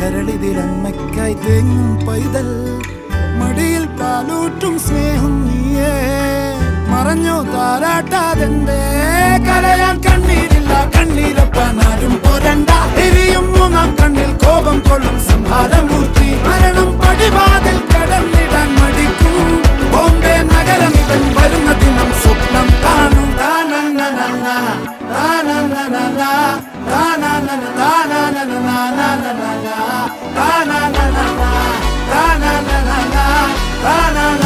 കരളിതിലമ്മയ്ക്കായി തേങ്ങും പൈതൽ മടിയിൽ പാലൂറ്റും സ്നേഹം നീയേ മറഞ്ഞോ താരാട്ടാതെന്തേ കരയാൻ കണ്ണീരില്ല കണ്ണീരപ്പാനാരും പോരണ്ട എരിയും മൂന്നാം കണ്ണിൽ കോപം കൊള്ളും സംഹാരമൂർത്തി മരണം പടിവാതിൽ കടന്നിടാൻ മടിക്കും ബോംബെ നഗരം ഇവൻ വരുന്ന ദിനം സ്വപ്നം കാണും താനന്നനന്ന താനന്നനന്ന താനന്നന താനന്നന താനന്നന താനന്നന താനന്നന